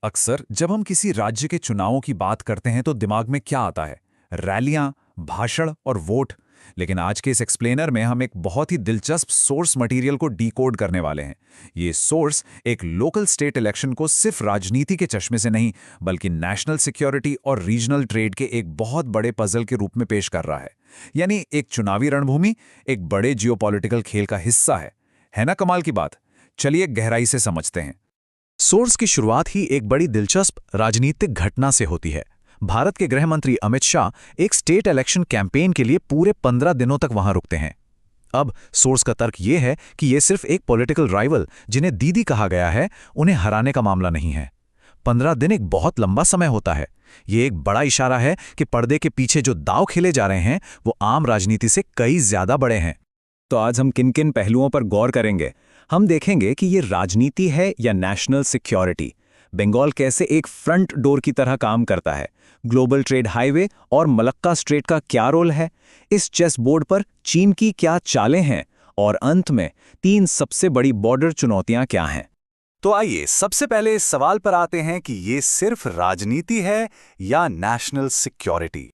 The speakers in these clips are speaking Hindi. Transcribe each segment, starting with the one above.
अक्सर जब हम किसी राज्य के चुनावों की बात करते हैं तो दिमाग में क्या आता है? रैलियां, भाषण और वोट। लेकिन आज के इस एक्सप्लेनर में हम एक बहुत ही दिलचस्प सोर्स मटेरियल को डिकोड करने वाले हैं। ये सोर्स एक लोकल स्टेट इलेक्शन को सिर्फ राजनीति के चश्मे से नहीं, बल्कि नेशनल सिक्योरिटी और रीजनल ट्रेड के एक बहुत बड़े पजल के रूप में पेश कर रहा है। यानी एक चुनावी रणभूमि एक बड़े जियोपॉलिटिकल खेल का हिस्सा है ना कमाल की बात? चलिए गहराई से समझते हैं। सोर्स की शुरुआत ही एक बड़ी दिलचस्प राजनीतिक घटना से होती है। भारत के गृह मंत्री अमित शाह एक स्टेट इलेक्शन कैंपेन के लिए पूरे 15 दिनों तक वहां रुकते हैं। अब सोर्स का तर्क यह है कि यह सिर्फ एक पॉलिटिकल राइवल, जिन्हें दीदी कहा गया है, उन्हें हराने का मामला नहीं है। 15 दिन एक बहुत लंबा समय होता है। ये एक बड़ा इशारा है कि पर्दे के पीछे जो दांव खेले जा रहे हैं वो आम राजनीति से कई ज्यादा बड़े हैं। तो आज हम किन किन पहलुओं पर गौर करेंगे। हम देखेंगे कि ये राजनीति है या नेशनल सिक्योरिटी, बंगाल कैसे एक फ्रंट डोर की तरह काम करता है, ग्लोबल ट्रेड हाईवे और मलक्का स्ट्रेट का क्या रोल है, इस चेस बोर्ड पर चीन की क्या चालें हैं, और अंत में 3 सबसे बड़ी बॉर्डर चुनौतियां क्या हैं। तो आइए सबसे पहले इस सवाल पर आते हैं कि ये सिर्फ राजनीति है या नेशनल सिक्योरिटी।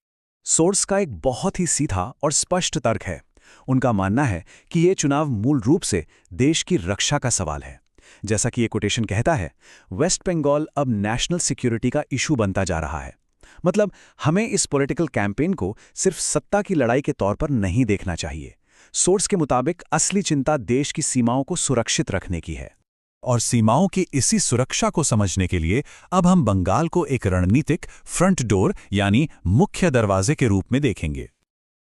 सोर्स का एक बहुत ही सीधा और स्पष्ट तर्क है। उनका मानना है कि ये चुनाव मूल रूप से देश की रक्षा का सवाल है। जैसा कि ये कोटेशन कहता है, वेस्ट बंगाल अब नेशनल सिक्योरिटी का इशू बनता जा रहा है। मतलब हमें इस पॉलिटिकल कैंपेन को सिर्फ सत्ता की लड़ाई के तौर पर नहीं देखना चाहिए। सोर्स के मुताबिक असली चिंता देश की सीमाओं को सुरक्षित रखने की है। और सीमाओं की इसी सुरक्षा को समझने के लिए अब हम बंगाल को एक रणनीतिक फ्रंट डोर यानी मुख्य दरवाजे के रूप में देखेंगे।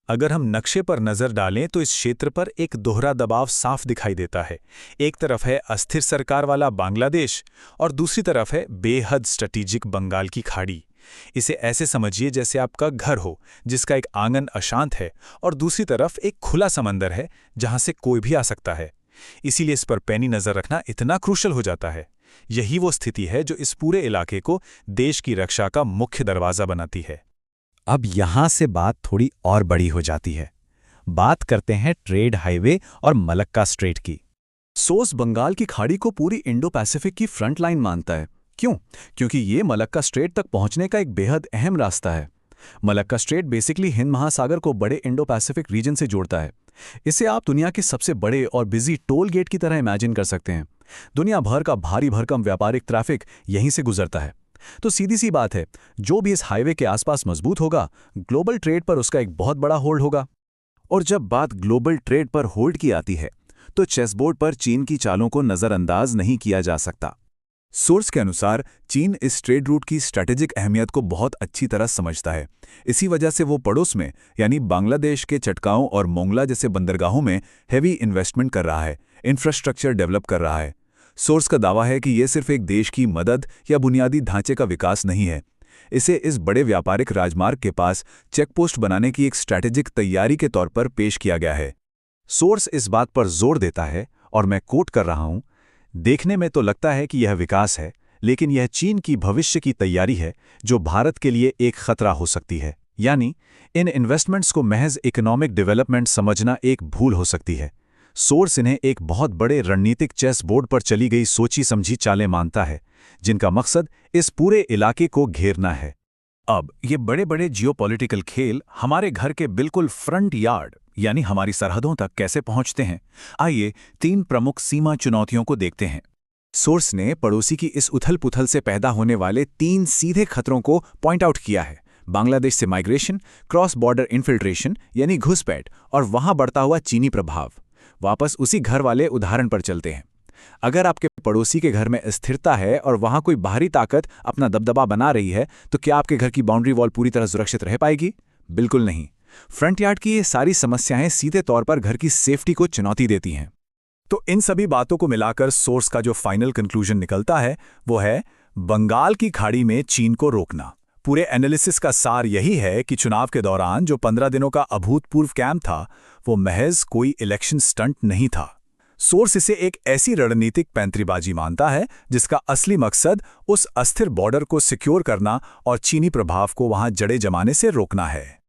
अगर हम नक्शे पर नजर डालें तो इस क्षेत्र पर एक दोहरा दबाव साफ दिखाई देता है। एक तरफ है अस्थिर सरकार वाला बांग्लादेश और दूसरी तरफ है बेहद स्ट्रेटेजिक बंगाल की खाड़ी। इसे ऐसे समझिए जैसे आपका घर हो, जिसका एक आंगन अशांत है और दूसरी तरफ एक खुला समंदर है जहां से कोई भी आ सकता है। इसीलिए इस पर पैनी नजर रखना इतना क्रूशल हो जाता है। यही वो स्थिति है जो इस पूरे इलाके को देश की रक्षा का मुख्य दरवाजा बनाती है। अब यहां से बात थोड़ी और बड़ी हो जाती है। बात करते हैं ट्रेड हाईवे और मलक्का स्ट्रेट की। सोर्स बंगाल की खाड़ी को पूरी इंडो पैसिफिक की फ्रंट लाइन मानता है। क्यों? क्योंकि ये मलक्का स्ट्रेट तक पहुंचने का एक बेहद अहम रास्ता है। मलक्का स्ट्रेट बेसिकली हिंद महासागर को बड़े इंडो पैसिफिक रीजन से जोड़ता है। इसे आप दुनिया के सबसे बड़े और बिजी टोल गेट की तरह इमेजिन कर सकते हैं। दुनिया भर का भारी भरकम व्यापारिक ट्रैफिक यहीं से गुजरता है। तो सीधी सी बात है, जो भी इस हाईवे के आसपास मजबूत होगा, ग्लोबल ट्रेड पर उसका एक बहुत बड़ा होल्ड होगा। और जब बात ग्लोबल ट्रेड पर होल्ड की आती है तो चेसबोर्ड पर चीन की चालों को नजरअंदाज नहीं किया जा सकता। सोर्स के अनुसार चीन इस ट्रेड रूट की स्ट्रैटेजिक अहमियत को बहुत अच्छी तरह समझता है। इसी वजह से वो पड़ोस में यानी बांग्लादेश के चटगांव और मोंगला जैसे बंदरगाहों में हेवी इन्वेस्टमेंट कर रहा है, इंफ्रास्ट्रक्चर डेवलप कर रहा है। सोर्स का दावा है कि यह सिर्फ एक देश की मदद या बुनियादी ढांचे का विकास नहीं है, इसे इस बड़े व्यापारिक राजमार्ग के पास चेकपोस्ट बनाने की एक स्ट्रैटेजिक तैयारी के तौर पर पेश किया गया है। सोर्स इस बात पर जोर देता है, और मैं कोट कर रहा हूं, देखने में तो लगता है कि यह विकास है, लेकिन यह चीन की भविष्य की तैयारी है जो भारत के लिए एक खतरा हो सकती है। यानी इन इन्वेस्टमेंट्स को महज इकोनॉमिक डेवलपमेंट समझना एक भूल हो सकती है। सोर्स इन्हें एक बहुत बड़े रणनीतिक चेस बोर्ड पर चली गई सोची समझी चालें मानता है, जिनका मकसद इस पूरे इलाके को घेरना है। अब ये बड़े बड़े जियोपॉलिटिकल खेल हमारे घर के बिल्कुल फ्रंट यार्ड यानी हमारी सरहदों तक कैसे पहुंचते हैं। आइए 3 प्रमुख सीमा चुनौतियों को देखते हैं। सोर्स ने पड़ोसी की इस उथल पुथल से पैदा होने वाले 3 सीधे खतरों को पॉइंट आउट किया है। बांग्लादेश से माइग्रेशन, क्रॉस बॉर्डर इन्फिल्ट्रेशन यानी घुसपैठ, और वहां बढ़ता हुआ चीनी प्रभाव। वापस उसी घर वाले उदाहरण पर चलते हैं। अगर आपके पड़ोसी के घर में अस्थिरता है और वहां कोई बाहरी ताकत अपना दबदबा बना रही है, तो क्या आपके घर की बाउंड्री वॉल पूरी तरह सुरक्षित रह पाएगी? बिल्कुल नहीं। फ्रंट यार्ड की ये सारी समस्याएं सीधे तौर पर घर की सेफ्टी को चुनौती देती हैं। तो इन सभी बातों को मिलाकर सोर्स का जो फाइनल कंक्लूजन निकलता है वो है बंगाल की खाड़ी में चीन को रोकना। पूरे एनालिसिस का सार यही है कि चुनाव के दौरान जो 15 दिनों का अभूतपूर्व कैंप था वो महज कोई इलेक्शन स्टंट नहीं था। सोर्स इसे एक ऐसी रणनीतिक पैंतरीबाजी मानता है जिसका असली मकसद उस अस्थिर बॉर्डर को सिक्योर करना और चीनी प्रभाव को वहां जड़े जमाने से रोकना है।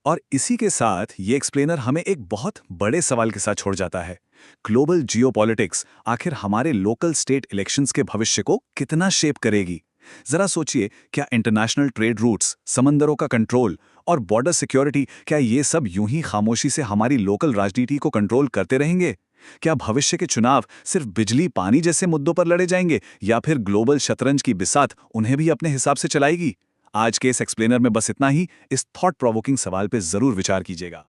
और इसी के साथ ये एक्सप्लेनर हमें एक बहुत बड़े सवाल के साथ छोड़ जाता है। ग्लोबल जियोपॉलिटिक्स आखिर हमारे लोकल स्टेट इलेक्शंस के भविष्य को कितना शेप करेगी? जरा सोचिए, क्या इंटरनेशनल ट्रेड रूट्स, समंदरों का कंट्रोल और बॉर्डर सिक्योरिटी, क्या ये सब यूं ही खामोशी से हमारी लोकल राजनीति को कंट्रोल करते रहेंगे? क्या भविष्य के चुनाव सिर्फ बिजली पानी जैसे मुद्दों पर लड़े जाएंगे, या फिर ग्लोबल शतरंज की बिसात उन्हें भी अपने हिसाब से चलाएगी? आज के इस एक्सप्लेनर में बस इतना ही। इस थॉट प्रोवोकिंग सवाल पे जरूर विचार कीजिएगा।